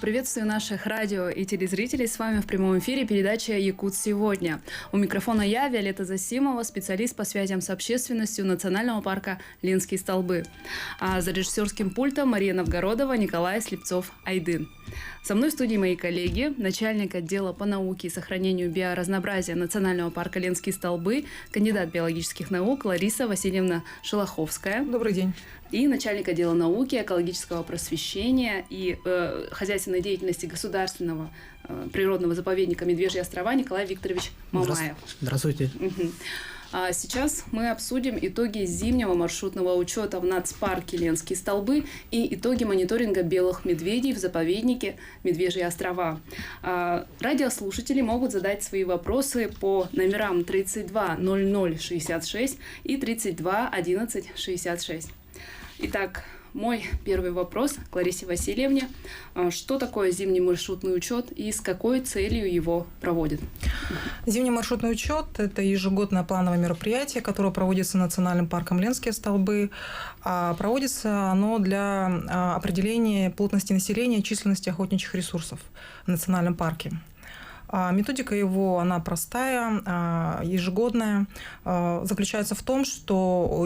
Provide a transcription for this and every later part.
Приветствую наших радио и телезрителей. С вами в прямом эфире передача «Якут сегодня». У микрофона я, Виолетта Засимова, специалист по связям с общественностью Национального парка Ленские столбы. А за режиссерским пультом Мария Новгородова, Николай Слепцов-Айдын. Со мной в студии мои коллеги, начальник отдела по науке и сохранению биоразнообразия Национального парка Ленские столбы, кандидат биологических наук Лариса Васильевна Шелоховская. Добрый день. И начальник отдела науки, экологического просвещения и хозяйственной деятельности государственного природного заповедника «Медвежьи острова» Николай Викторович Мамаев. Здравствуйте. Сейчас мы обсудим итоги зимнего маршрутного учета в нацпарке Ленские столбы и итоги мониторинга белых медведей в заповеднике «Медвежьи острова». Радиослушатели могут задать свои вопросы по номерам 32 00 66 и 32 11 66. Итак, мой первый вопрос к Ларисе Васильевне. Что такое зимний маршрутный учет и с какой целью его проводят? Зимний маршрутный учет – это ежегодное плановое мероприятие, которое проводится Национальным парком Ленские столбы. Проводится оно для определения плотности населения и численности охотничьих ресурсов в Национальном парке. Методика его, она простая, ежегодная. Заключается в том, что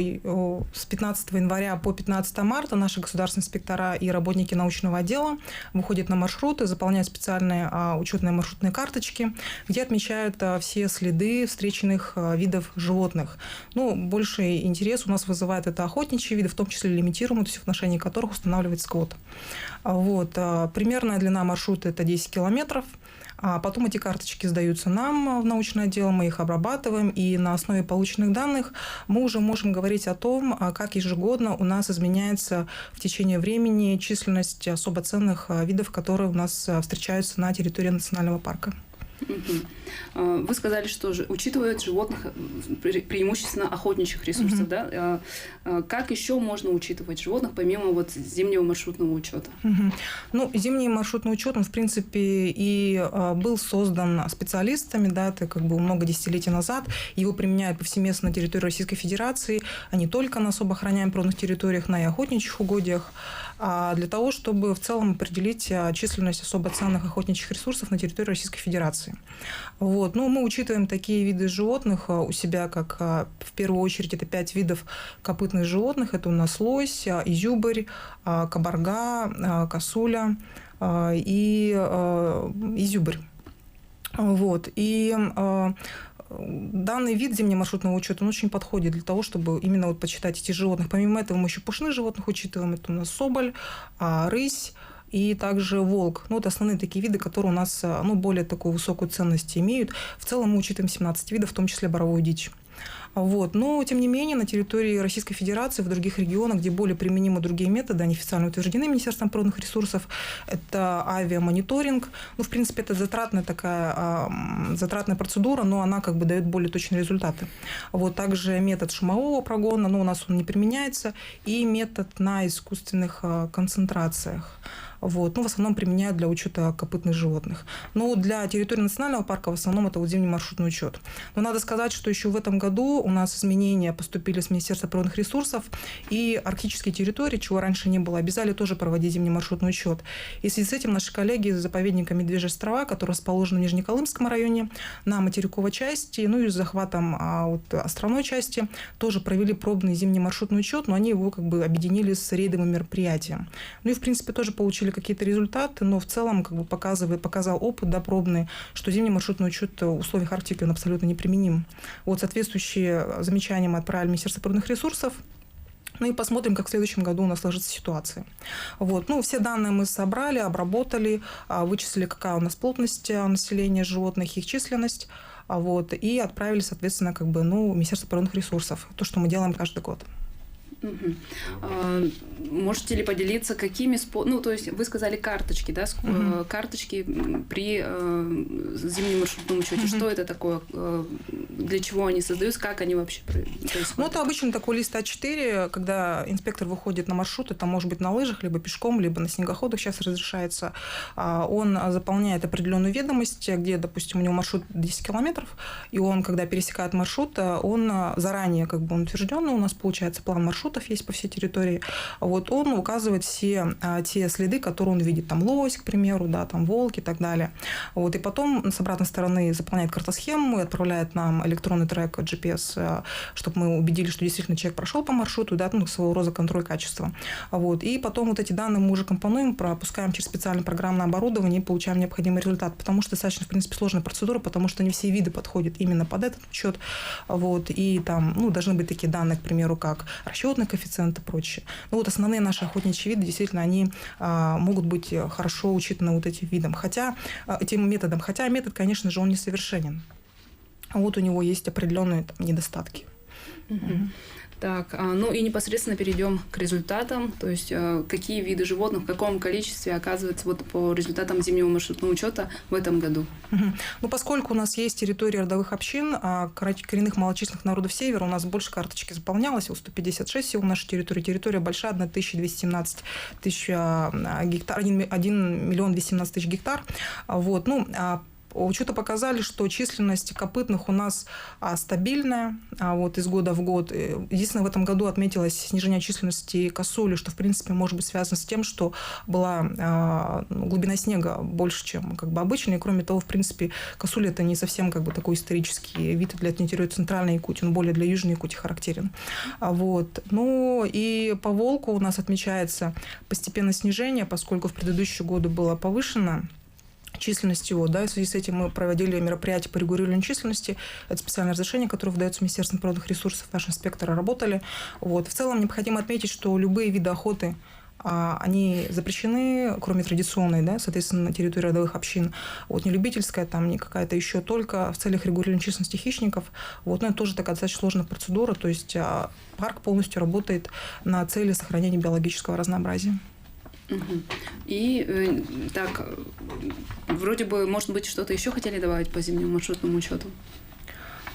с 15 января по 15 марта наши государственные инспектора и работники научного отдела выходят на маршруты, заполняют специальные учетные маршрутные карточки, где отмечают все следы встреченных видов животных. Больший интерес у нас вызывает это охотничьи виды, в том числе лимитируемые, то есть в отношении которых устанавливается квота. Примерная длина маршрута – это 10 километров. Потом эти карточки сдаются нам в научное отдел, мы их обрабатываем, и на основе полученных данных мы уже можем говорить о том, как ежегодно у нас изменяется в течение времени численность особо ценных видов, которые у нас встречаются на территории национального парка. Вы сказали, что учитывают животных преимущественно охотничьих ресурсов, да? Как еще можно учитывать животных, помимо зимнего маршрутного учета? Зимний маршрутный учет, он, в принципе, и был создан специалистами, да, это много десятилетий назад. Его применяют повсеместно на территории Российской Федерации, а не только на особо охраняемых природных территориях, но и охотничьих угодьях, для того, чтобы в целом определить численность особо ценных охотничьих ресурсов на территории Российской Федерации. Мы учитываем такие виды животных у себя, как в первую очередь это 5 видов копытных животных. Это у нас лось, изюбрь, кабарга, косуля и изюбрь. Данный вид зимнего маршрутного учета, он очень подходит для того, чтобы именно почитать этих животных. Помимо этого мы еще пушных животных учитываем. Это у нас соболь, рысь и также волк. Это основные такие виды, которые у нас более такую высокую ценность имеют. В целом мы учитываем 17 видов, в том числе боровую дичь. Но, тем не менее, на территории Российской Федерации, в других регионах, где более применимы другие методы, они официально утверждены Министерством природных ресурсов, это авиамониторинг. В принципе, это затратная процедура, но она дает более точные результаты. Также метод шумового прогона, у нас он не применяется, и метод на искусственных концентрациях. В основном применяют для учета копытных животных. Но для территории национального парка в основном это зимний маршрутный учет. Но надо сказать, что еще в этом году у нас изменения поступили с Министерства природных ресурсов, и арктические территории, чего раньше не было, обязали тоже проводить зимний маршрутный учет. И в связи с этим наши коллеги из заповедника «Медвежьи острова», который расположен в Нижнеколымском районе, на материковой части, и с захватом островной части, тоже провели пробный зимний маршрутный учет, но они его объединили с рейдовым мероприятием. И, в принципе, тоже получили какие-то результаты, но в целом показал опыт пробный, что зимний маршрутный учет в условиях Арктики он абсолютно неприменим. Соответствующие замечания мы отправили в Министерство природных ресурсов. И посмотрим, как в следующем году у нас сложится ситуация. Все данные мы собрали, обработали, вычислили, какая у нас плотность населения животных, их численность, и отправили, соответственно, в Министерство природных ресурсов. То, что мы делаем каждый год. Можете ли поделиться, какими то есть вы сказали карточки, да, карточки при зимнем маршрутном учете. Что это такое? Для чего они создаются? Как они вообще происходят? Это обычно такой лист А4, когда инспектор выходит на маршрут, это может быть на лыжах, либо пешком, либо на снегоходах сейчас разрешается. Он заполняет определенную ведомость, где, допустим, у него маршрут 10 километров, и он, когда пересекает маршрут, он заранее он утвержденный, у нас получается план маршрута, учетов есть по всей территории. Вот он указывает все те следы, которые он видит. Там лось, к примеру, да, там волки и так далее. Вот, и потом с обратной стороны заполняет картосхему и отправляет нам электронный трек GPS, чтобы мы убедились, что действительно человек прошел по маршруту, да, ну, своего рода контроль качества. Вот, и потом вот эти данные мы уже компонуем, пропускаем через специальное программное оборудование и получаем необходимый результат, потому что достаточно, в принципе, сложная процедура, потому что не все виды подходят именно под этот учет. Вот, и там, ну, должны быть такие данные, к примеру, как расчетный коэффициент и прочее. Ну, вот основные наши охотничьи виды, действительно, они могут быть хорошо учитаны вот этим видом, этим методом. Хотя метод, конечно же, он несовершенен. Вот у него есть определенные там недостатки. Так, ну и непосредственно перейдем к результатам, то есть какие виды животных, в каком количестве оказывается вот по результатам зимнего маршрутного учета в этом году. Ну, поскольку у нас есть территория родовых общин, коренных малочисленных народов Севера, у нас больше карточки заполнялось, 156 всего в нашей территории. Территория большая, 1217 тысяч гектар, 1 миллион 217 тысяч гектар. Вот, ну, учеты показали, что численность копытных у нас стабильная вот, из года в год. Единственное, в этом году отметилось снижение численности косули, что, в принципе, может быть связано с тем, что была глубина снега больше, чем как бы обычно. И, кроме того, в принципе, косуля – это не совсем как бы такой исторический вид для территории Центральной Якутии, он более для Южной Якутии характерен. Вот. Ну, и по волку у нас отмечается постепенное снижение, поскольку в предыдущие годы было повышено численность его, да, и в связи с этим мы проводили мероприятия по регулированию численности. Это специальное разрешение, которое выдается Министерством природных ресурсов. Наши инспекторы работали. Вот. В целом необходимо отметить, что любые виды охоты они запрещены, кроме традиционной, да, соответственно, на территории родовых общин. Вот не любительская, там не какая-то еще, только в целях регулирования численности хищников. Вот, но это тоже такая достаточно сложная процедура, то есть парк полностью работает на цели сохранения биологического разнообразия. И так, вроде бы, может быть, что-то еще хотели добавить по зимнему маршрутному учету?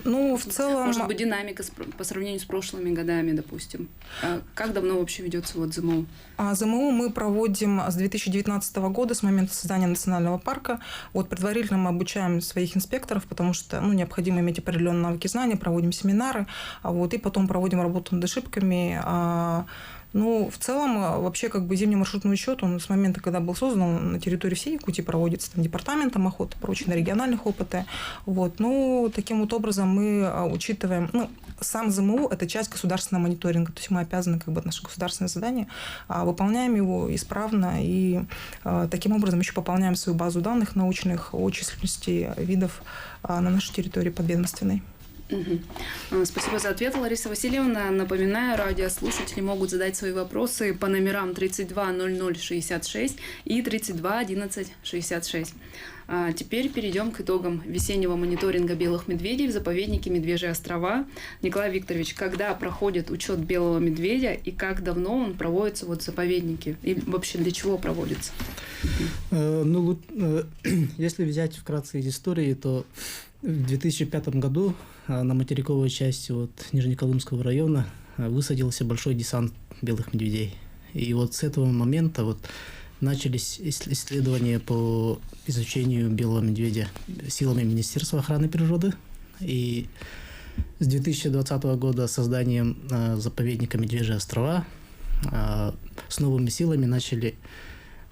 Ну, в целом... Может быть, динамика по сравнению с прошлыми годами, допустим. Как давно вообще ведется вот ЗМУ? ЗМУ мы проводим с 2019 года, с момента создания национального парка. Вот предварительно мы обучаем своих инспекторов, потому что необходимо иметь определенные навыки знания, проводим семинары, вот, и потом проводим работу над ошибками. Ну, в целом, вообще, как бы зимний маршрутный учет, он с момента, когда был создан, на территории всей Якутии проводится там, департаментом охоты, прочие на региональных опытах. Вот. Ну, таким вот образом мы учитываем... Ну, сам ЗМУ – это часть государственного мониторинга, то есть мы обязаны, как бы, наше государственное задание, выполняем его исправно и таким образом еще пополняем свою базу данных научных о численности видов на нашей территории подведомственной. Спасибо за ответ, Лариса Васильевна. Напоминаю, радиослушатели могут задать свои вопросы по номерам 32 00 66 и 32 11 66. Теперь перейдем к итогам весеннего мониторинга белых медведей в заповеднике Медвежьи острова. Николай Викторович, когда проходит учет белого медведя и как давно он проводится вот в заповеднике? И вообще для чего проводится? Ну, если взять вкратце из истории, то в 2005 году на материковой части вот Нижнеколымского района высадился большой десант белых медведей. И вот с этого момента вот начались исследования по изучению белого медведя силами Министерства охраны природы. И с 2020 года созданием заповедника Медвежьи острова с новыми силами начали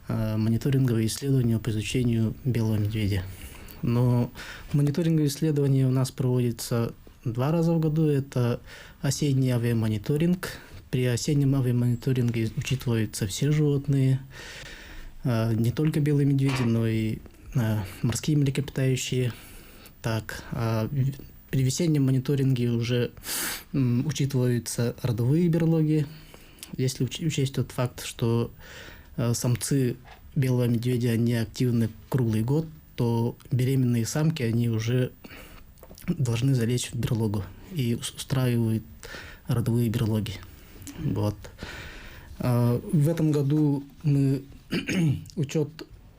мониторинговые исследования по изучению белого медведя. Но мониторинговые исследования у нас проводятся 2 раза в году. Это осенний авиамониторинг. При осеннем авиамониторинге учитываются все животные, не только белые медведи, но и морские млекопитающие. Так, при весеннем мониторинге уже учитываются родовые берлоги. Если учесть тот факт, что самцы белого медведя, они активны круглый год, то беременные самки, они уже должны залечь в берлогу и устраивают родовые берлоги. Вот. В этом году мы учет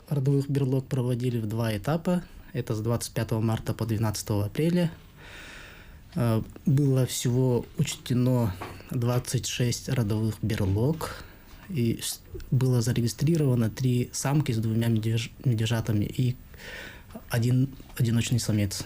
родовых берлог проводили в 2 этапа. Это с 25 марта по 12 апреля. Было всего учтено 26 родовых берлог. И было зарегистрировано 3 самки с 2 медвежатами и 1 одиночный самец.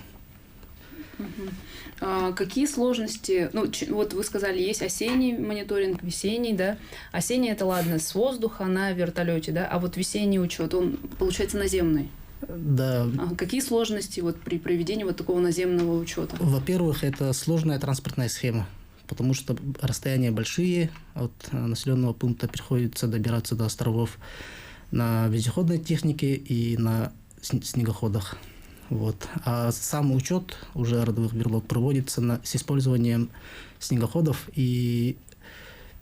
Какие сложности, ну, вот вы сказали, есть осенний мониторинг, весенний, да? Осенний это ладно, с воздуха на вертолете, да? А вот весенний учет, он, получается, наземный. Да. Какие сложности вот при проведении вот такого наземного учета? Во-первых, это сложная транспортная схема, потому что расстояния большие, от населенного пункта приходится добираться до островов на вездеходной технике и на снегоходах. Вот. А сам учет уже родовых берлог проводится с использованием снегоходов и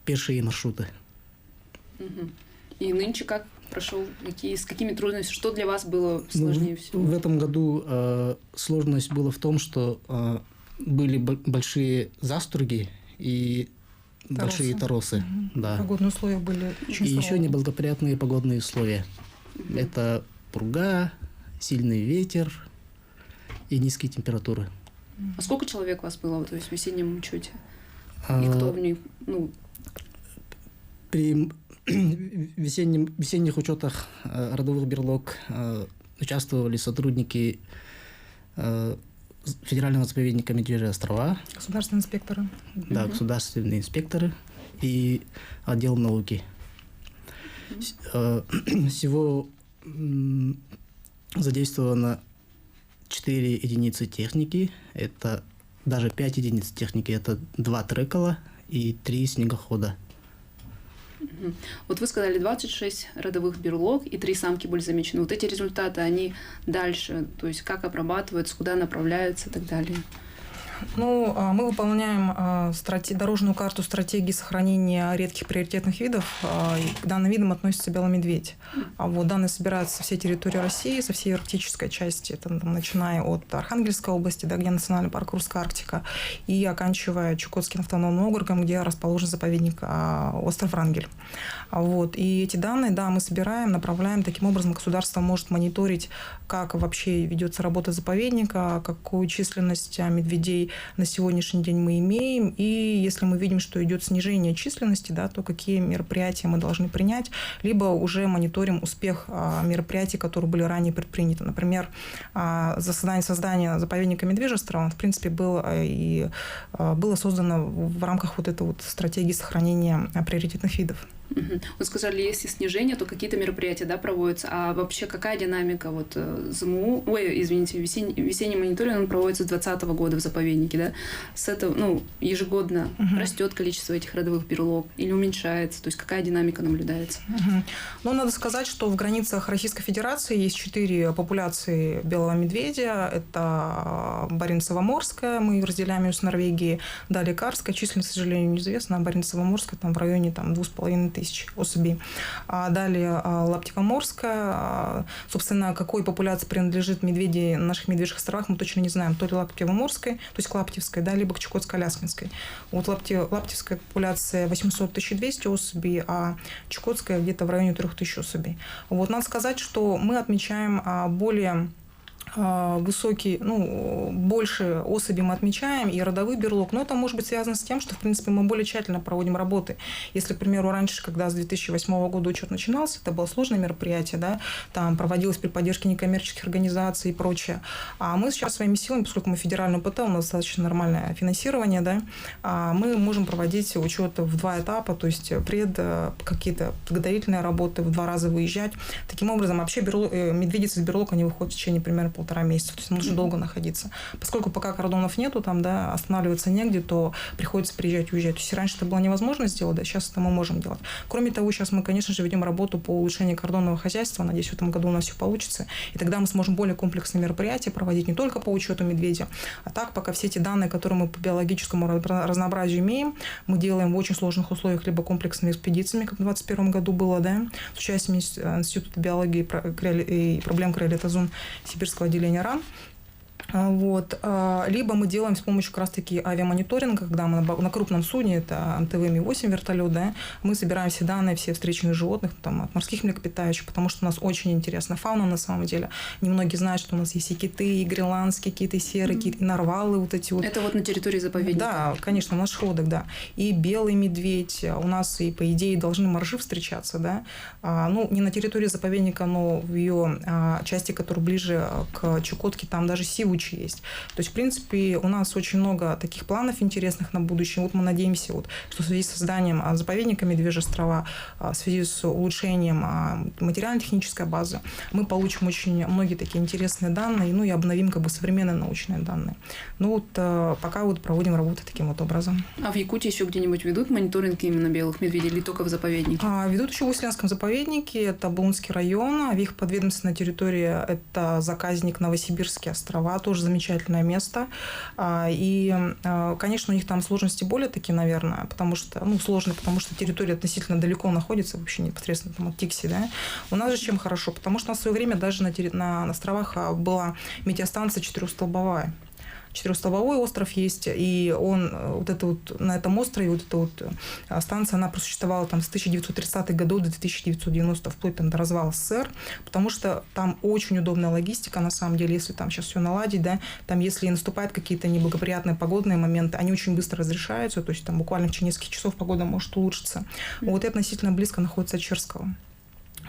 пешие маршруты. И нынче как прошел? С какими трудностями? Что для вас было сложнее всего? В этом году сложность была в том, что были большие заструги и большие торосы. Да. Погодные условия были очень И еще неблагоприятные погодные условия. Это пурга, сильный ветер и низкие температуры. А сколько человек у вас было то есть, в весеннем учете? И кто в них, При весенних учетах родовых берлог участвовали сотрудники Федерального заповедника Медвежьи острова. Государственные инспекторы. Да, государственные инспекторы и отдел науки. Всего задействовано 4 единицы техники. Это даже 5 единиц техники. Это 2 трекала и 3 снегохода. Вот вы сказали, 26 родовых берлог и 3 самки были замечены. Вот эти результаты, они дальше, то есть как обрабатываются, куда направляются и так далее? Ну, мы выполняем дорожную карту стратегии сохранения редких приоритетных видов. К данным видам относится белый медведь. Вот, данные собираются со всей территории России, со всей арктической части, начиная от Архангельской области, да, где национальный парк Русская Арктика, и оканчивая Чукотским автономным округом, где расположен заповедник остров Врангель. Вот, и эти данные, да, мы собираем, направляем. Таким образом, государство может мониторить, как вообще ведется работа заповедника, какую численность медведей на сегодняшний день мы имеем, и если мы видим, что идет снижение численности, да, то какие мероприятия мы должны принять, либо уже мониторим успех мероприятий, которые были ранее предприняты. Например, создание заповедника Медвежьи острова, в принципе, было создано в рамках вот этой вот стратегии сохранения приоритетных видов. Вы сказали, если снижение, то какие-то мероприятия, да, проводятся. А вообще какая динамика? Вот ЗМУ, весенний мониторинг он проводится с 2020 года в заповеднике, да? С этого, ежегодно растет количество этих родовых берлог или уменьшается? То есть какая динамика наблюдается? Ну, надо сказать, что в границах Российской Федерации есть 4 популяции белого медведя. Это Баренцево-Морская, мы разделяем ее с Норвегией. Далее Карская, численность, к сожалению, неизвестна. Баренцево-Морская там в районе 2500 особей. Далее Лаптево-Морская. Собственно, какой популяции принадлежит медведи на наших Медвежьих островах, мы точно не знаем. То ли Лаптево-Морской, то есть к Лаптевской, да, либо к Чукотско-Аляскинской. Вот Лаптевская популяция 800-1200 особей, а Чукотская где-то в районе 3000 особей. Вот, надо сказать, что мы отмечаем более высокий, больше особей мы отмечаем, и родовых берлог, но это может быть связано с тем, что, в принципе, мы более тщательно проводим работы. Если, к примеру, раньше, когда с 2008 года учет начинался, это было сложное мероприятие, да, там проводилось при поддержке некоммерческих организаций и прочее. А мы сейчас своими силами, поскольку мы федеральный УПТ, у нас достаточно нормальное финансирование, да, мы можем проводить учет в 2 этапа, то есть какие-то подготовительные работы, в 2 раза выезжать. Таким образом, вообще медведицы из берлог, они выходят в течение примерно 1,5 месяца, то есть нужно долго находиться. Поскольку пока кордонов нету, там, да, останавливаться негде, то приходится приезжать и уезжать. То есть раньше это было невозможно сделать, да, сейчас это мы можем делать. Кроме того, сейчас мы, конечно же, ведем работу по улучшению кордонного хозяйства. Надеюсь, в этом году у нас все получится. И тогда мы сможем более комплексные мероприятия проводить не только по учету медведя, а так, пока все эти данные, которые мы по биологическому разнообразию имеем, мы делаем в очень сложных условиях либо комплексными экспедициями, как в 2021 году было, да, с участием Института биологии и проблем криолитозон Сибирского отделения РАН. Вот. Либо мы делаем с помощью как раз-таки авиамониторинга, когда мы на крупном судне, это МТВ Ми-8 вертолет, да, мы собираем все данные, все встречных животных, там, от морских млекопитающих, потому что у нас очень интересная фауна на самом деле. Немногие знают, что у нас есть и киты, и гренландские киты, и серые киты, и нарвалы вот эти вот. Это вот на территории заповедника? Да, конечно, на наших водах, да. И белый медведь, у нас и, по идее, должны моржи встречаться, да. Не на территории заповедника, но в ее части, которая ближе к Чукотке, там даже сивучи куча есть. То есть, в принципе, у нас очень много таких планов интересных на будущее. Вот мы надеемся, вот, что в связи с созданием заповедника Медвежьи острова, в связи с улучшением материально-технической базы, мы получим очень многие такие интересные данные, ну и обновим как бы современные научные данные. Ну вот пока вот проводим работу таким вот образом. А в Якутии еще где-нибудь ведут мониторинг именно белых медведей или только в заповеднике? Ведут еще в Усленском заповеднике, это Булунский район, в их подведомственной территории это заказник Новосибирские острова, тоже замечательное место. И, конечно, у них там сложности более такие, наверное, потому что, сложно, потому что территория относительно далеко находится, вообще непосредственно там от Тикси, да. У нас же чем хорошо, потому что у нас в свое время даже на островах была метеостанция четырехстолбовая. Четырехстолбовой остров есть, и он вот это вот на этом острове вот эта вот станция, она просуществовала там с 1930-х годов до 1990, вплоть до развала СССР, потому что там очень удобная логистика, на самом деле, если там сейчас все наладить, да, там если наступают какие-то неблагоприятные погодные моменты, они очень быстро разрешаются, то есть там буквально в течение нескольких часов погода может улучшиться. Вот и относительно близко находится от Черского.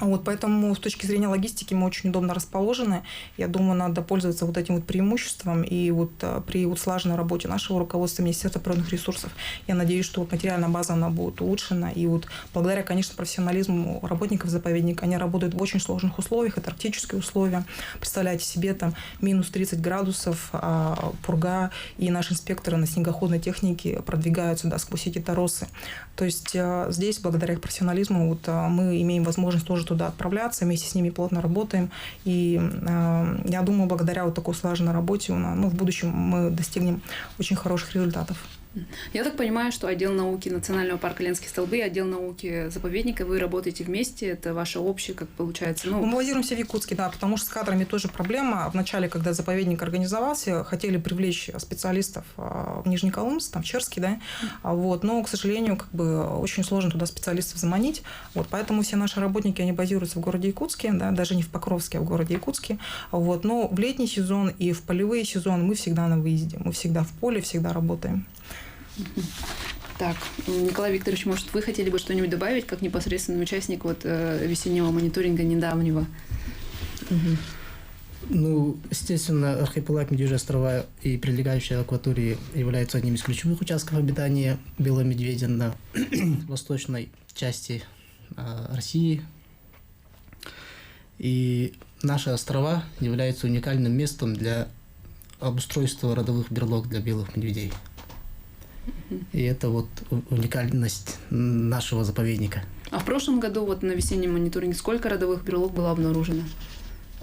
Вот, поэтому с точки зрения логистики мы очень удобно расположены. Я думаю, надо пользоваться вот этим вот преимуществом. И вот при вот слаженной работе нашего руководства Министерства природных ресурсов, я надеюсь, что вот материальная база она будет улучшена. И вот благодаря, конечно, профессионализму работников заповедника, они работают в очень сложных условиях. Это арктические условия. Представляете себе, там минус 30 градусов, пурга, и наши инспекторы на снегоходной технике продвигаются, да, сквозь эти торосы. То есть здесь, благодаря их профессионализму, вот, мы имеем возможность тоже туда отправляться, вместе с ними плотно работаем. И я думаю, благодаря вот такой слаженной работе в будущем мы достигнем очень хороших результатов. Я так понимаю, что отдел науки Национального парка Ленские столбы и отдел науки заповедника, вы работаете вместе, это ваше общее, как получается? Мы базируемся в Якутске, да, потому что с кадрами тоже проблема. Вначале, когда заповедник организовался, хотели привлечь специалистов в Нижнеколымск, там, в Черске, да, вот, но, к сожалению, как бы очень сложно туда специалистов заманить, вот, поэтому все наши работники, они базируются в городе Якутске, да, даже не в Покровске, а в городе Якутске, вот, но в летний сезон и в полевые сезоны мы всегда на выезде, мы всегда в поле, всегда работаем. Так, Николай Викторович, может, вы хотели бы что-нибудь добавить, как непосредственный участник вот, весеннего мониторинга недавнего? Естественно, архипелаг Медвежьи острова и прилегающие акватории являются одним из ключевых участков обитания белого медведя на восточной части России. И наши острова являются уникальным местом для обустройства родовых берлог для белых медведей. И это вот уникальность нашего заповедника. А в прошлом году вот на весеннем мониторинге сколько родовых берлог было обнаружено?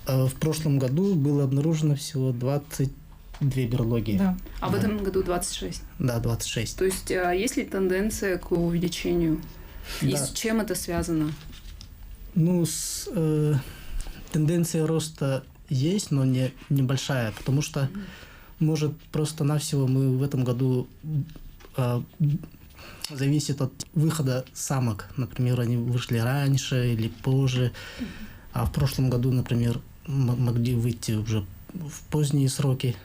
В прошлом году было обнаружено всего 22 берлоги. Да. А в этом году 26? Да, 26. То есть есть ли тенденция к увеличению? И с чем это связано? Тенденция роста есть, но небольшая, потому что, может, просто-навсего мы в этом году зависит от выхода самок. Например, они вышли раньше или позже, а в прошлом году, например, могли выйти уже в поздние сроки.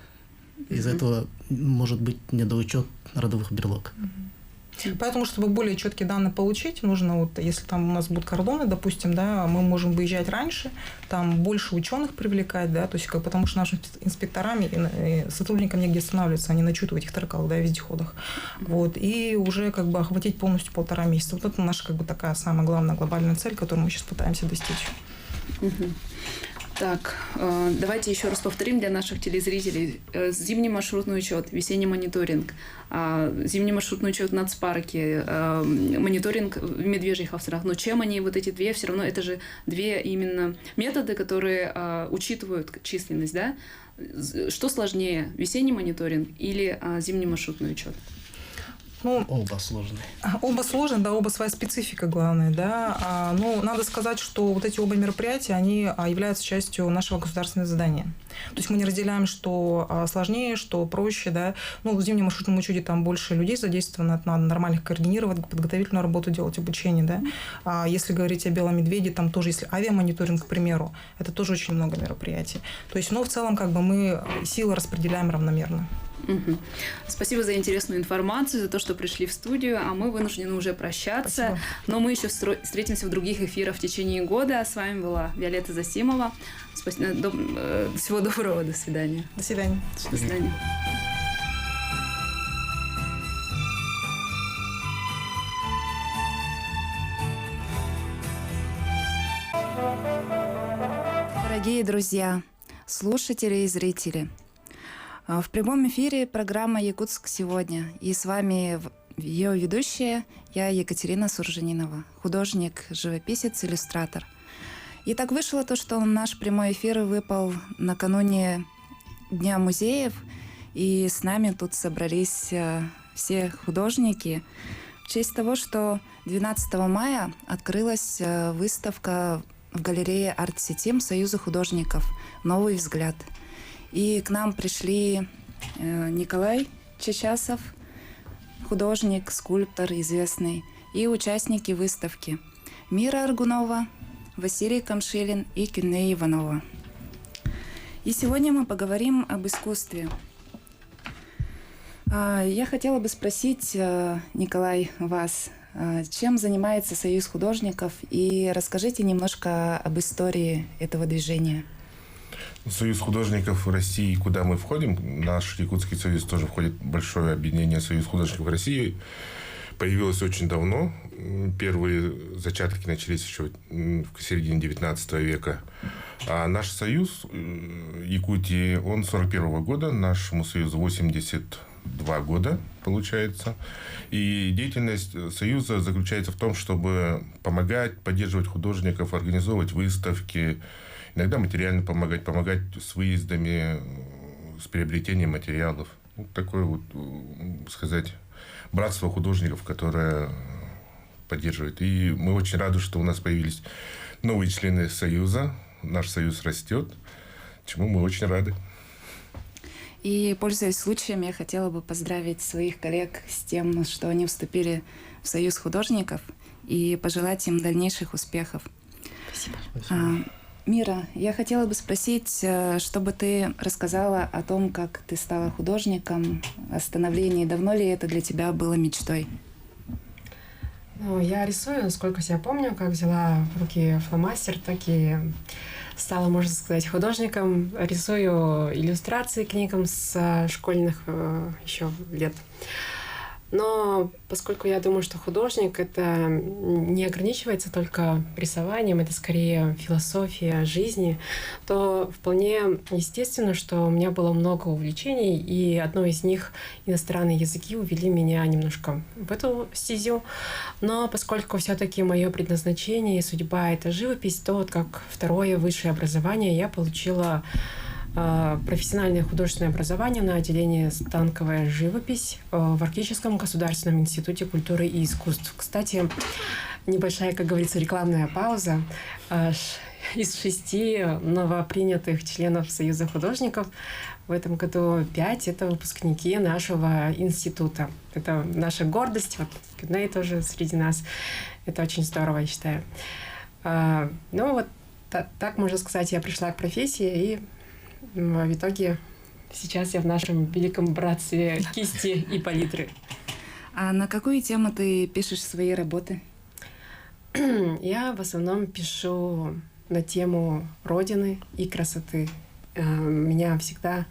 Из этого может быть недоучет родовых берлог. Поэтому, чтобы более четкие данные получить, нужно, вот, если там у нас будут кордоны, допустим, да, мы можем выезжать раньше, там больше ученых привлекать, да, то есть, потому что нашим инспекторам и сотрудникам негде останавливаться, они ночуют в этих таркалах, да, вездеходах. Вот, и уже как бы охватить полностью 1,5 месяца. Вот это наша как бы такая самая главная глобальная цель, которую мы сейчас пытаемся достичь. Так, давайте еще раз повторим для наших телезрителей. Зимний маршрутный учет, весенний мониторинг, зимний маршрутный учет в нацпарке, мониторинг в Медвежьих островах. Но чем они, вот эти две, все равно это же две именно методы, которые учитывают численность, да? Что сложнее, весенний мониторинг или зимний маршрутный учет? Оба сложные. Оба сложные, да, оба своя специфика, главное, да. Но надо сказать, что вот эти оба мероприятия, они являются частью нашего государственного задания. То есть мы не разделяем, что сложнее, что проще, да. В зимнем маршрутном учете там больше людей задействовано, это надо нормально координировать, подготовительную работу делать, обучение, да. А если говорить о белом медведе, там тоже, если авиамониторинг, к примеру, это тоже очень много мероприятий. То есть, в целом, как бы мы силы распределяем равномерно. Мгм. Спасибо за интересную информацию, за то, что пришли в студию, а мы вынуждены уже прощаться. Спасибо. Но мы еще встретимся в других эфирах в течение года. С вами была Виолетта Засимова. Всего доброго, до свидания. До свидания. До свидания. Дорогие друзья, слушатели и зрители, в прямом эфире программа «Якутск сегодня». И с вами ее ведущая, я Екатерина Сурженинова, художник, живописец, иллюстратор. И так вышло то, что наш прямой эфир выпал накануне Дня музеев, и с нами тут собрались все художники в честь того, что 12 мая открылась выставка в галерее «Арт-Сетим» Союза художников «Новый взгляд». И к нам пришли Николай Чечасов, художник, скульптор известный, и участники выставки Мира Аргунова, Василий Камшилин и Кюнне Иванова. И сегодня мы поговорим об искусстве. Я хотела бы спросить, Николай, вас, чем занимается Союз художников, и расскажите немножко об истории этого движения. Союз художников России, куда мы входим, наш Якутский союз тоже входит в большое объединение Союз художников России, появилось очень давно. Первые зачатки начались еще в середине 19 века. А наш союз Якутии, он 41 года, нашему союзу 82 года, получается. И деятельность союза заключается в том, чтобы помогать, поддерживать художников, организовывать выставки, иногда материально помогать с выездами, с приобретением материалов. Вот такое вот, сказать, братство художников, которое поддерживает. И мы очень рады, что у нас появились новые члены союза. Наш союз растет, чему мы очень рады. И, пользуясь случаем, я хотела бы поздравить своих коллег с тем, что они вступили в Союз художников, и пожелать им дальнейших успехов. Спасибо. Мира, я хотела бы спросить, чтобы ты рассказала о том, как ты стала художником, о становлении. Давно ли это для тебя было мечтой? Ну, я рисую, насколько себя помню, как взяла в руки фломастер, так и стала, можно сказать, художником. Рисую иллюстрации книгам с школьных еще лет. Но поскольку я думаю, что художник это не ограничивается только рисованием, это скорее философия жизни, то вполне естественно, что у меня было много увлечений, и одно из них иностранные языки увели меня немножко в эту стезю. Но поскольку все-таки мое предназначение и судьба это живопись, то вот как второе высшее образование я получила профессиональное художественное образование на отделении «Станковая живопись» в Арктическом государственном институте культуры и искусств. Кстати, небольшая, как говорится, рекламная пауза. Из 6 новопринятых членов Союза художников в этом году 5 — это выпускники нашего института. Это наша гордость. Вот Кюнне тоже среди нас. Это очень здорово, я считаю. Ну вот так можно сказать, я пришла к профессии, и в итоге сейчас я в нашем великом братстве кисти и палитры. А на какую тему ты пишешь свои работы? Я в основном пишу на тему Родины и красоты. Меня всегда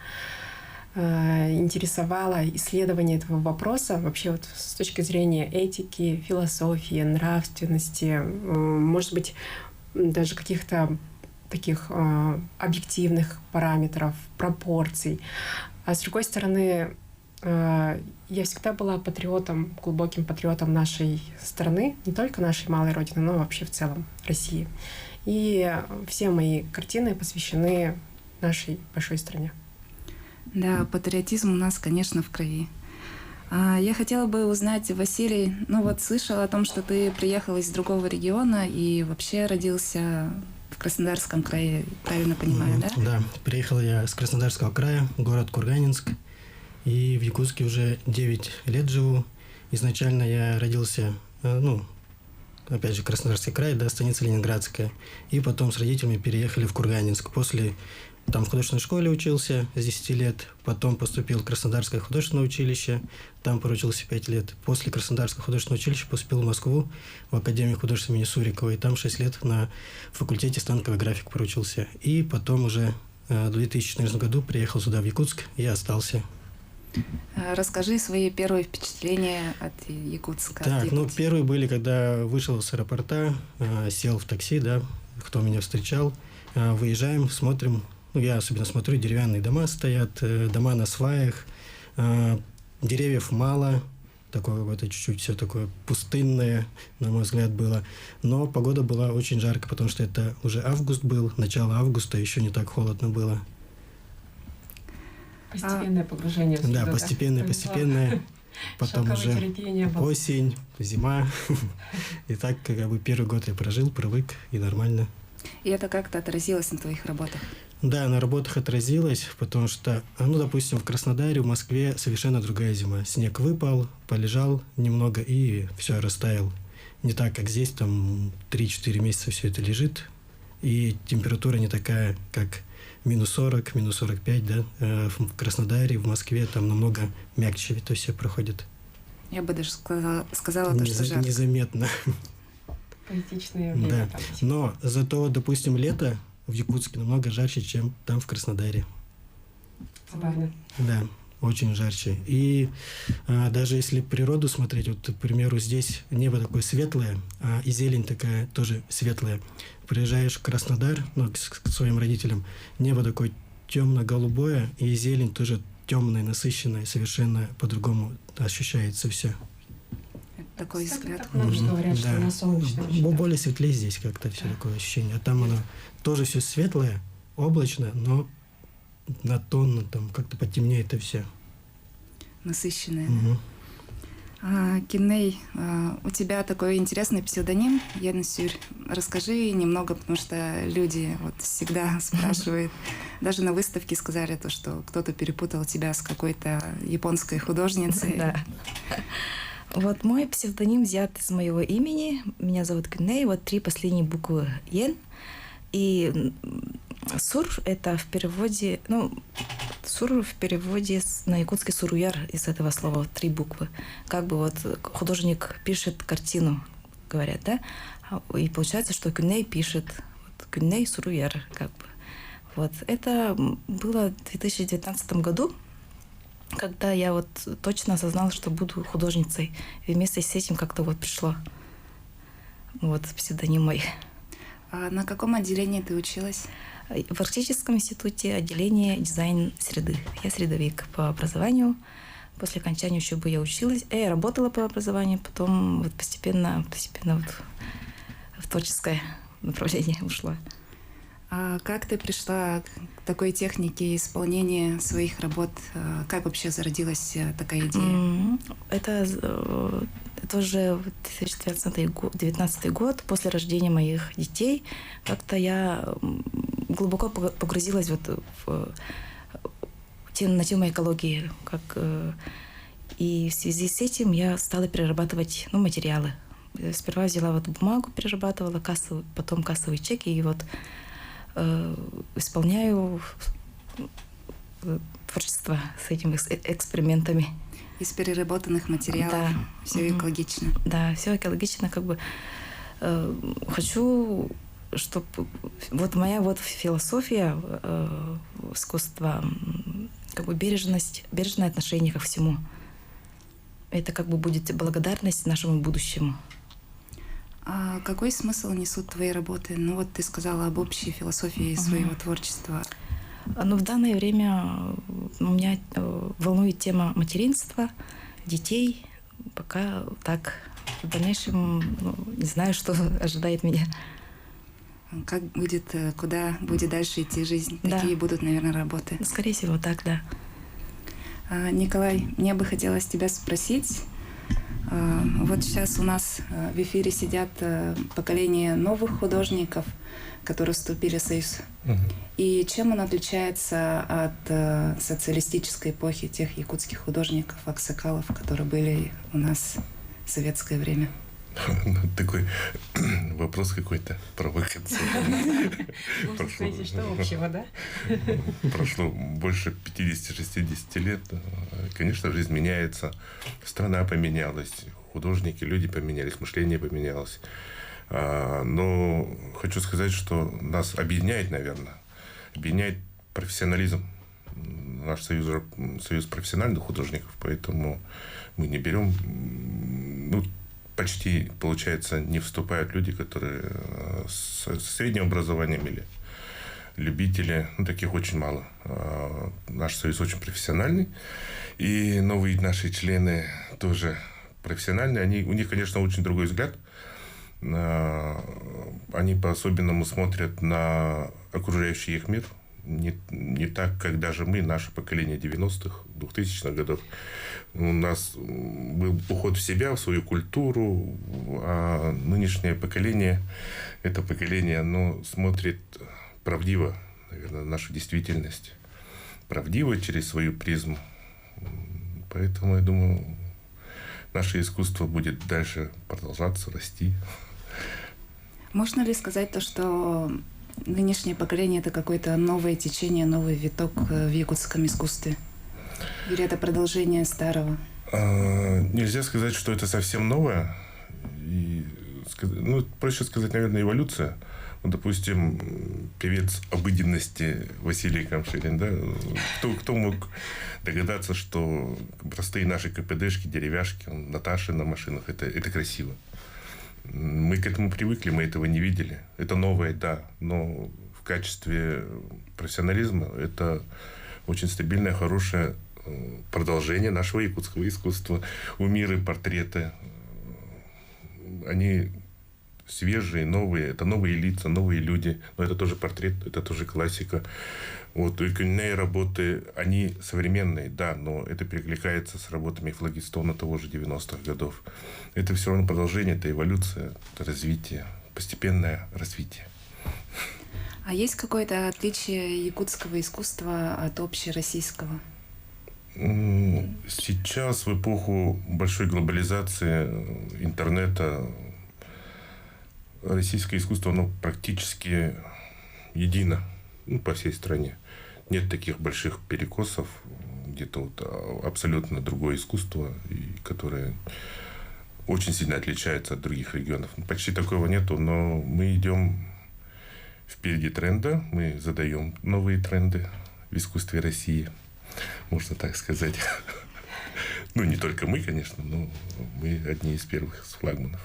интересовало исследование этого вопроса вообще вот с точки зрения этики, философии, нравственности, может быть, даже каких-то таких объективных параметров, пропорций. А с другой стороны, я всегда была патриотом, глубоким патриотом нашей страны, не только нашей малой родины, но вообще в целом России. И все мои картины посвящены нашей большой стране. Да, патриотизм у нас, конечно, в крови. Я хотела бы узнать, Василий, ну вот слышала о том, что ты приехал из другого региона и вообще родился в Краснодарском крае, правильно понимаю, да? Да, приехал я с Краснодарского края, город Курганинск, и в Якутске уже 9 лет живу. Изначально я родился, опять же, Краснодарский край, да, станица Ленинградская. И потом с родителями переехали в Курганинск. После там в художественной школе учился с 10 лет, потом поступил в Краснодарское художественное училище, там проучился 5 лет. После Краснодарского художественного училища поступил в Москву, в Академию художеств имени Сурикова, и там 6 лет на факультете станковой графики проучился. И потом уже в 2014 году приехал сюда, в Якутск, и остался. Расскажи свои первые впечатления от Якутска. Так, от ну, Якутии. первые были, когда вышел с аэропорта, сел в такси, да, кто меня встречал, выезжаем, смотрим, ну, я особенно смотрю, деревянные дома стоят, дома на сваях, деревьев мало, такое какое-то чуть-чуть все такое пустынное, на мой взгляд, было. Но погода была очень жарко, потому что это уже август был, начало августа, еще не так холодно было. Постепенное погружение в среду, Да, постепенное. Потом Шоковой уже терапии не было. осень, зима. И так как бы первый год я прожил, привык, и нормально. И это как-то отразилось на твоих работах? Да, на работах отразилось, потому что, ну, допустим, в Краснодаре, в Москве совершенно другая зима. Снег выпал, полежал немного и все, растаял. Не так, как здесь, там 3-4 месяца все это лежит, и температура не такая, как минус 40, минус 45, да. В Краснодаре, в Москве там намного мягче это все проходит. Я бы даже сказала то, что жарко. Незаметно. Поэтичное время. Да. там. Но зато, допустим, лето в Якутске намного жарче, чем там в Краснодаре. Забавно. Да, очень жарче. И даже если природу смотреть, вот, к примеру, здесь небо такое светлое, и зелень такая тоже светлая. Приезжаешь в Краснодар, ну, к своим родителям, небо такое темно-голубое, и зелень тоже темная, насыщенная, совершенно по-другому ощущается все. Такой Кстати, взгляд. так многие говорят, что Да. на солнечном очень, да. Более светлее здесь как-то все такое ощущение. А там оно тоже все светлое, облачно, но на тон там как-то потемнее это все. Насыщенная. Киней, у тебя такой интересный псевдоним Янсюрь. Расскажи немного, потому что люди вот всегда спрашивают. Даже на выставке сказали то, что кто-то перепутал тебя с какой-то японской художницей. Да. Вот мой псевдоним взят из моего имени. Меня зовут Киней. Вот 3 последние буквы Йен. И Сур — это в переводе... Ну, Сур в переводе на якутский Суруяр из этого слова 3 буквы. Как бы вот художник пишет картину, говорят, да? И получается, что Киней пишет. Вот, Киней Суруяр, как бы. Вот. Это было в 2019 году, когда я вот точно осознала, что буду художницей. И вместе с этим как-то вот пришло вот псевдоним мой. А на каком отделении ты училась? В Арктическом институте отделение дизайн среды. Я средовик по образованию. После окончания учебы я училась. Я работала по образованию, потом вот постепенно вот в творческое направление ушла. А как ты пришла к такой технике исполнения своих работ? Как вообще зародилась такая идея? Это уже 2019 год, после рождения моих детей. Как-то я глубоко погрузилась вот на тему экологии. И в связи с этим я стала перерабатывать материалы. Сперва взяла вот бумагу, перерабатывала, потом кассовый чек, и вот исполняю творчество с этими экспериментами. Из переработанных материалов. Да. Все экологично. Да, все экологично. Как бы хочу, чтобы вот моя вот философия искусства, как бы бережное отношение ко всему. Это как бы будет благодарность нашему будущему. А какой смысл несут твои работы? Ну вот ты сказала об общей философии своего творчества. Но в данное время меня волнует тема материнства, детей. Пока так. В дальнейшем не знаю, что ожидает меня. Как будет, куда будет дальше идти жизнь? Да. Какие будут, наверное, работы? Скорее всего, так, да. Николай, мне бы хотелось тебя спросить. Вот сейчас у нас в эфире сидят поколение новых художников, которые вступили в Союз. И чем он отличается от социалистической эпохи тех якутских художников, аксакалов, которые были у нас в советское время? Такой вопрос какой-то провокационный. Можно спросить, что общего, да? Прошло больше 50-60 лет. Конечно, жизнь меняется, страна поменялась, художники, люди поменялись, мышление поменялось. Но хочу сказать, что нас объединяет, наверное, профессионализм. Наш союз профессиональных художников, поэтому мы не берем... почти, получается, не вступают люди, которые с средним образованием или любители. Таких очень мало. Наш союз очень профессиональный. И новые наши члены тоже профессиональные. У них, конечно, очень другой взгляд. Они по-особенному смотрят на окружающий их мир. Не так, как даже мы, наше поколение 90-х, 2000-х годов. У нас был уход в себя, в свою культуру, а нынешнее поколение, это поколение, оно смотрит правдиво, наверное, на нашу действительность. Правдиво через свою призму. Поэтому, я думаю, наше искусство будет дальше продолжаться, расти. Можно ли сказать то, что нынешнее поколение — это какое-то новое течение, новый виток в якутском искусстве? Или это продолжение старого? Нельзя сказать, что это совсем новое. Проще сказать, наверное, эволюция. Допустим, певец обыденности Василий Камширин, да? Кто мог догадаться, что простые наши КПДшки, деревяшки, Наташи на машинах, это красиво. Мы к этому привыкли, мы этого не видели. Это новое, да, но в качестве профессионализма это очень стабильное, хорошее продолжение нашего якутского искусства. Умиры, портреты, они свежие, новые. Это новые лица, новые люди. Но это тоже портрет, это тоже классика. Иконные работы, они современные, да, но это перекликается с работами Флагистона того же 90-х годов. Это все равно продолжение, это эволюция, это развитие, постепенное развитие. А есть какое-то отличие якутского искусства от общероссийского? Сейчас, в эпоху большой глобализации, интернета, российское искусство, оно практически едино по всей стране. Нет таких больших перекосов, где-то абсолютно другое искусство, которое очень сильно отличается от других регионов. Почти такого нету, но мы идем впереди тренда, мы задаем новые тренды в искусстве России, можно так сказать. Не только мы, конечно, но мы одни из первых с флагманов.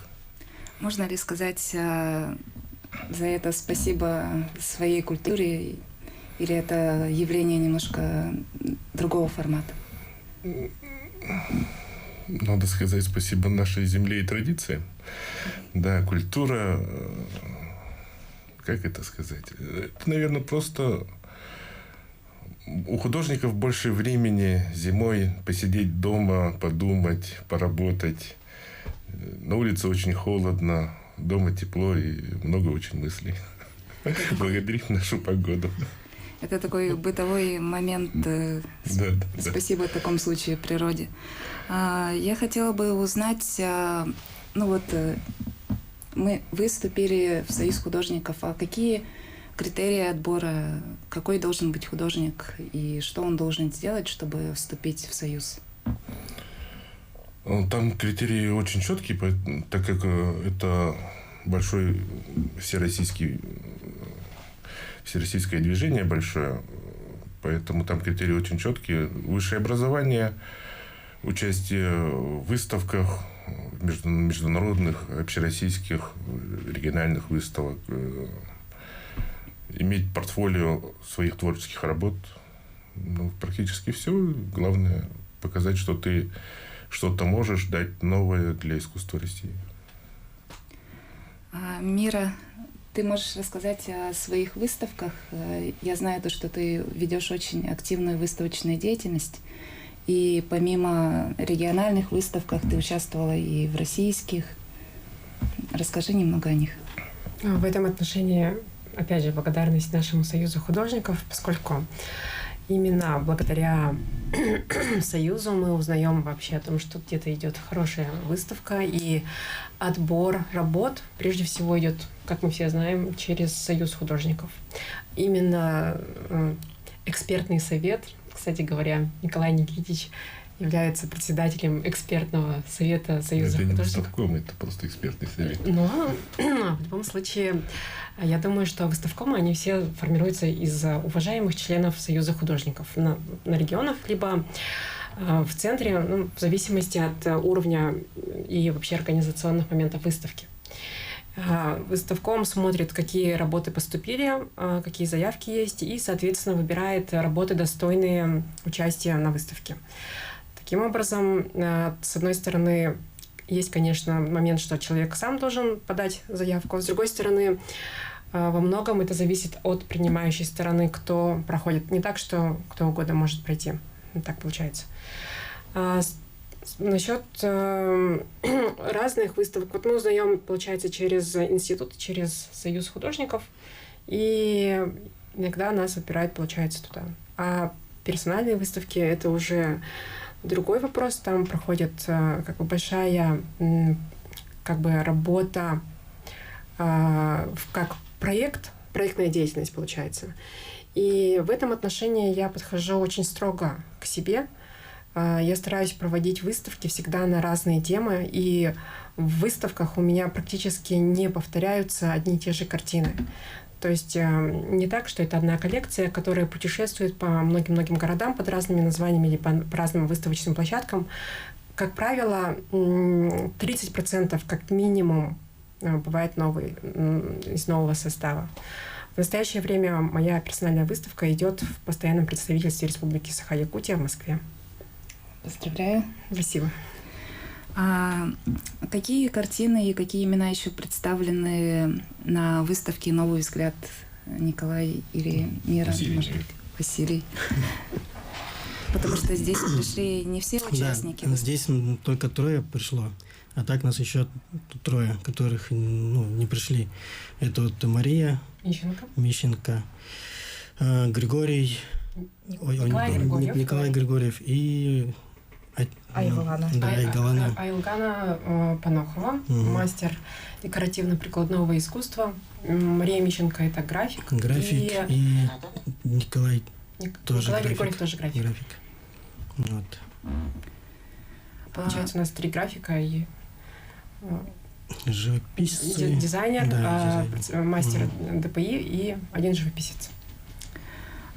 Можно ли сказать за это спасибо своей культуре, или это явление немножко другого формата? Надо сказать спасибо нашей земле и традициям. Да, культура, как это сказать? Это, наверное, просто у художников больше времени зимой посидеть дома, подумать, поработать. На улице очень холодно, дома тепло и много очень мыслей. Благодарим нашу погоду. Это такой бытовой момент. Спасибо в таком случае природе. Я хотела бы узнать, мы выступили в Союз художников, а какие критерии отбора, какой должен быть художник и что он должен сделать, чтобы вступить в Союз? Там критерии очень четкие, так как это большое всероссийское движение большое, поэтому там критерии очень четкие. Высшее образование, участие в выставках, международных, общероссийских, региональных выставок, иметь портфолио своих творческих работ. Практически все. Главное показать, что ты что-то можешь дать новое для искусства России. Мира, ты можешь рассказать о своих выставках? Я знаю, что ты ведешь очень активную выставочную деятельность. И помимо региональных выставок ты участвовала и в российских. Расскажи немного о них. В этом отношении, опять же, благодарность нашему Союзу художников, поскольку именно благодаря Союзу мы узнаем вообще о том, что где-то идет хорошая выставка, и отбор работ прежде всего идет, как мы все знаем, через Союз художников. Именно экспертный совет, кстати говоря, Николай Никитич является председателем экспертного совета Союза Это не художников. выставком, это просто экспертный совет. Но в любом случае, я думаю, что выставкомы, они все формируются из уважаемых членов Союза художников на регионах, либо в центре, ну, в зависимости от уровня и вообще организационных моментов выставки. Выставком смотрит, какие работы поступили, какие заявки есть, и, соответственно, выбирает работы, достойные участия на выставке. Таким образом, с одной стороны, есть, конечно, момент, что человек сам должен подать заявку, а с другой стороны, во многом это зависит от принимающей стороны, кто проходит. Не так, что кто угодно может пройти. Так получается. Насчет разных выставок. Вот мы узнаем, получается, через институт, через Союз художников, и иногда нас отбирают, получается, туда. А персональные выставки — это уже другой вопрос. Там проходит как бы большая как бы работа как проектная деятельность, получается. И в этом отношении я подхожу очень строго к себе. Я стараюсь проводить выставки всегда на разные темы, и в выставках у меня практически не повторяются одни и те же картины. То есть не так, что это одна коллекция, которая путешествует по многим-многим городам под разными названиями или по разным выставочным площадкам. Как правило, 30% как минимум бывает из нового состава. В настоящее время моя персональная выставка идет в постоянном представительстве Республики Саха-Якутия в Москве. Поздравляю. Спасибо. А какие картины и какие имена еще представлены на выставке «Новый взгляд»? Николай или Мира? Василий. Может быть, Василий. Потому что здесь пришли не все участники. Да, здесь только 3 пришло, а так нас еще 3, которых не пришли. Это вот Мария Мищенко, Григорий, Николай Григорьев и Айлгана. Да, Айлгана. Айлгана Панохова, мастер декоративно-прикладного искусства. Мария Мищенко — это график. И Николай тоже Николай график. Григорьев тоже график. Вот. Получается, у нас 3 графика и живописцы. Дизайнер, Да, мастер ДПИ и 1 живописец.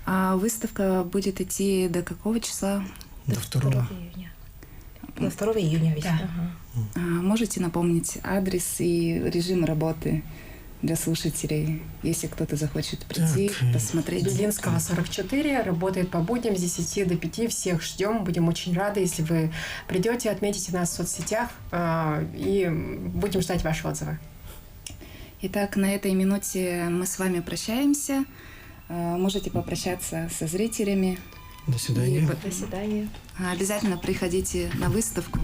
А выставка будет идти до какого числа? До 2 июня. До 2 июня весь. Да. Ага. Можете напомнить адрес и режим работы для слушателей, если кто-то захочет прийти, Так, посмотреть? Белинского, 44, работает по будням с 10 до 5. Всех ждем. Будем очень рады, если вы придете, отметите нас в соцсетях, и будем ждать ваши отзывы. Итак, на этой минуте мы с вами прощаемся. Можете попрощаться со зрителями. До свидания. До свидания. Обязательно приходите на выставку.